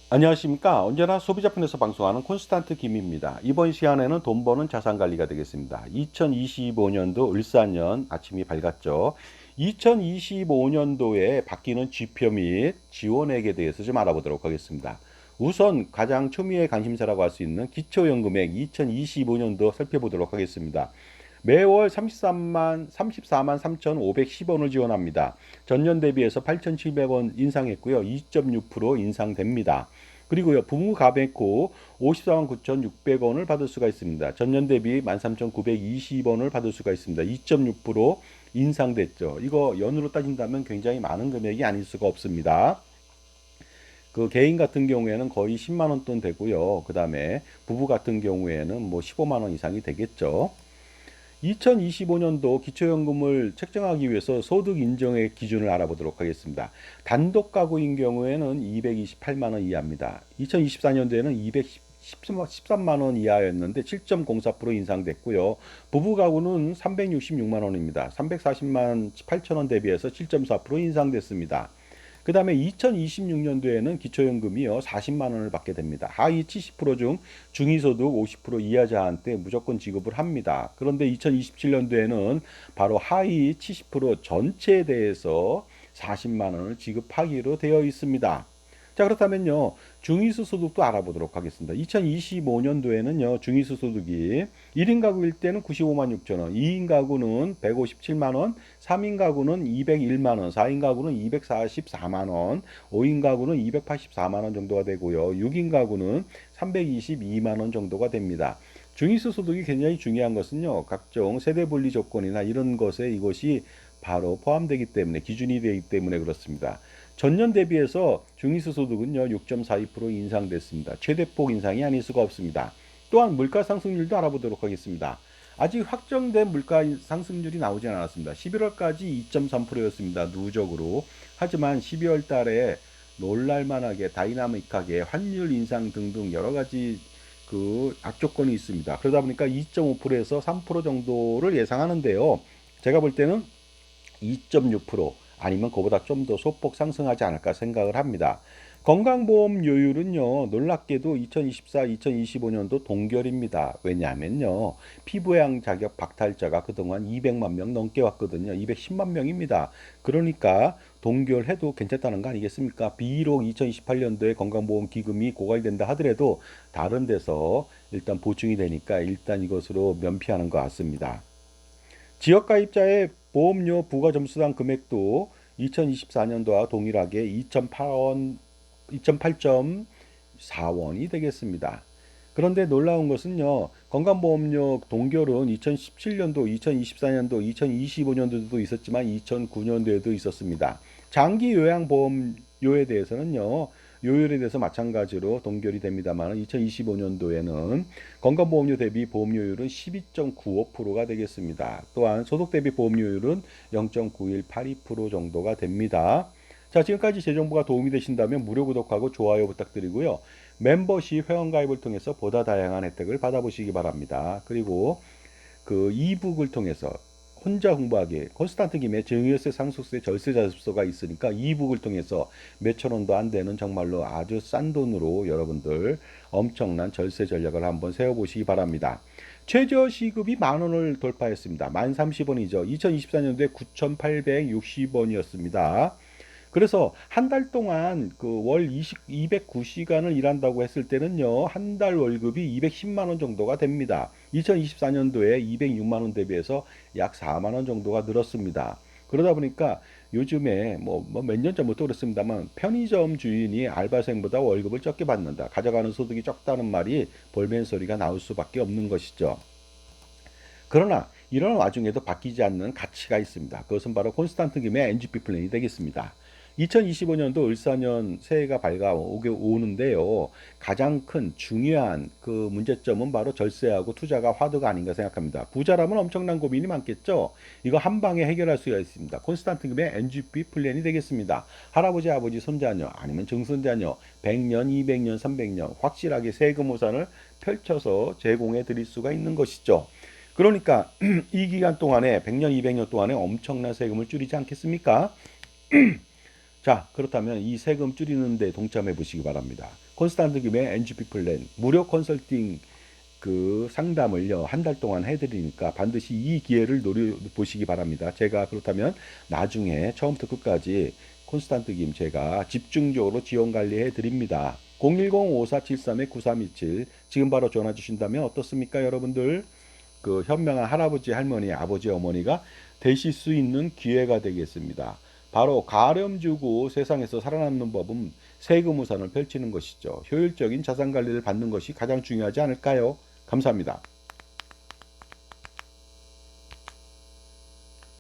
안녕하십니까. 언제나 소비자편에서 방송하는 콘스탄트 김입니다. 이번 시간에는 돈 버는 자산 관리가 되겠습니다. 2025년도 을사년 아침이 밝았죠. 2025년도에 바뀌는 지표 및 지원액에 대해서 좀 알아보도록 하겠습니다. 우선 가장 초미의 관심사라고 할 수 있는 기초연금액 2025년도 살펴보도록 하겠습니다. 매월 34만 3,510원을 지원합니다. 전년 대비해서 8,700원 인상했고요. 2.6% 인상됩니다. 그리고요, 부부 가백호 54만 9,600원을 받을 수가 있습니다. 전년 대비 13,920원을 받을 수가 있습니다. 2.6% 인상됐죠. 이거 연으로 따진다면 굉장히 많은 금액이 아닐 수가 없습니다. 그 개인 같은 경우에는 거의 10만 원 돈 되고요. 그 다음에 부부 같은 경우에는 뭐 15만 원 이상이 되겠죠. 2025년도 기초연금을 책정하기 위해서 소득 인정의 기준을 알아보도록 하겠습니다. 단독 가구인 경우에는 228만 원 이하입니다. 2024년도에는 213만 원 이하였는데 7.04% 인상됐고요. 부부 가구는 366만 원입니다. 340만 8천 원 대비해서 7.4% 인상됐습니다. 그 다음에 2026년도에는 기초연금이요 40만 원을 받게 됩니다. 하위 70%중 중위소득 50% 이하자한테 무조건 지급을 합니다. 그런데 2027년도에는 바로 하위 70% 전체에 대해서 40만 원을 지급하기로 되어 있습니다. 자, 그렇다면요, 중위소 소득도 알아보도록 하겠습니다. 2025년도에는요, 중위소 소득이 1인 가구일 때는 95만 6천 원, 2인 가구는 157만 원, 3인 가구는 201만 원, 4인 가구는 244만 원, 5인 가구는 284만 원 정도가 되고요. 6인 가구는 322만 원 정도가 됩니다. 중위소 소득이 굉장히 중요한 것은요, 각종 세대 분리 조건이나 이런 것에 이것이 바로 포함되기 때문에 기준이 되기 때문에 그렇습니다. 전년 대비해서 중위소 소득은요 6.42% 인상됐습니다. 최대폭 인상이 아닐 수가 없습니다. 또한 물가 상승률도 알아보도록 하겠습니다. 아직 확정된 물가 상승률이 나오지 않았습니다. 11월까지 2.3%였습니다. 누적으로. 하지만 12월 달에 놀랄만하게 다이나믹하게 환율 인상 등등 여러 가지 그 악조건이 있습니다. 그러다 보니까 2.5%에서 3% 정도를 예상하는데요. 제가 볼 때는 2.6% 아니면 그보다 좀 더 소폭 상승하지 않을까 생각을 합니다. 건강보험료율은요, 놀랍게도 2024, 2025년도 동결입니다. 왜냐하면요, 피부양 자격 박탈자가 그동안 200만 명 넘게 왔거든요. 210만 명입니다. 그러니까 동결해도 괜찮다는 거 아니겠습니까? 비록 2028년도에 건강보험 기금이 고갈된다 하더라도 다른 데서 일단 보충이 되니까 일단 이것으로 면피하는 것 같습니다. 지역가입자의 보험료 부가점수당 금액도 2024년도와 동일하게 2.8.4원이 되겠습니다. 그런데 놀라운 것은요, 건강보험료 동결은 2017년도, 2024년도, 2025년도도 있었지만 2009년도에도 있었습니다. 장기 요양보험료에 대해서는요, 요율에 대해서 마찬가지로 동결이 됩니다만 2025년도에는 건강보험료 대비 보험료율은 12.95%가 되겠습니다. 또한 소득 대비 보험료율은 0.9182% 정도가 됩니다. 자, 지금까지 제 정보가 도움이 되신다면 무료 구독하고 좋아요 부탁드리고요. 멤버십 회원가입을 통해서 보다 다양한 혜택을 받아보시기 바랍니다. 그리고 그 이북을 통해서 혼자 공부하기에 콘스탄트 김의 증여세, 상속세, 절세 자습서가 있으니까 이북을 통해서 몇천 원도 안 되는 정말로 아주 싼 돈으로 여러분들 엄청난 절세 전략을 한번 세워보시기 바랍니다. 최저 시급이 만 원을 돌파했습니다. 만 30원이죠. 2024년도에 9,860원이었습니다. 그래서 한 달 동안 그 월 209시간을 일한다고 했을 때는요, 한 달 월급이 210만 원 정도가 됩니다. 2024년도에 206만 원 대비해서 약 4만 원 정도가 늘었습니다. 그러다 보니까 요즘에 뭐 몇 년 전부터 그렇습니다만 편의점 주인이 알바생보다 월급을 적게 받는다. 가져가는 소득이 적다는 말이 볼멘 소리가 나올 수밖에 없는 것이죠. 그러나 이런 와중에도 바뀌지 않는 가치가 있습니다. 그것은 바로 콘스탄트 김의 NGP 플랜이 되겠습니다. 2025년도 을사년 새해가 밝아오는데요. 가장 큰 중요한 그 문제점은 바로 절세하고 투자가 화두가 아닌가 생각합니다. 부자라면 엄청난 고민이 많겠죠. 이거 한 방에 해결할 수가 있습니다. 콘스탄트 김의 NGP 플랜이 되겠습니다. 할아버지, 아버지, 손자녀 아니면 증손자녀 100년, 200년, 300년 확실하게 세금 호산을 펼쳐서 제공해 드릴 수가 있는 것이죠. 그러니까 이 기간 동안에 100년, 200년 동안에 엄청난 세금을 줄이지 않겠습니까? 자, 그렇다면 이 세금 줄이는 데 동참해 보시기 바랍니다. 콘스탄트 김의 NGP 플랜 무료 컨설팅 그 상담을요, 한 달 동안 해드리니까 반드시 이 기회를 노려보시기 바랍니다. 제가 그렇다면 나중에 처음부터 끝까지 콘스탄트 김 제가 집중적으로 지원 관리해 드립니다. 010-5473-9327 지금 바로 전화 주신다면 어떻습니까, 여러분들? 그 현명한 할아버지, 할머니, 아버지, 어머니가 되실 수 있는 기회가 되겠습니다. 바로 가렴 주고 세상에서 살아남는 법은 세금 우산을 펼치는 것이죠. 효율적인 자산 관리를 받는 것이 가장 중요하지 않을까요? 감사합니다.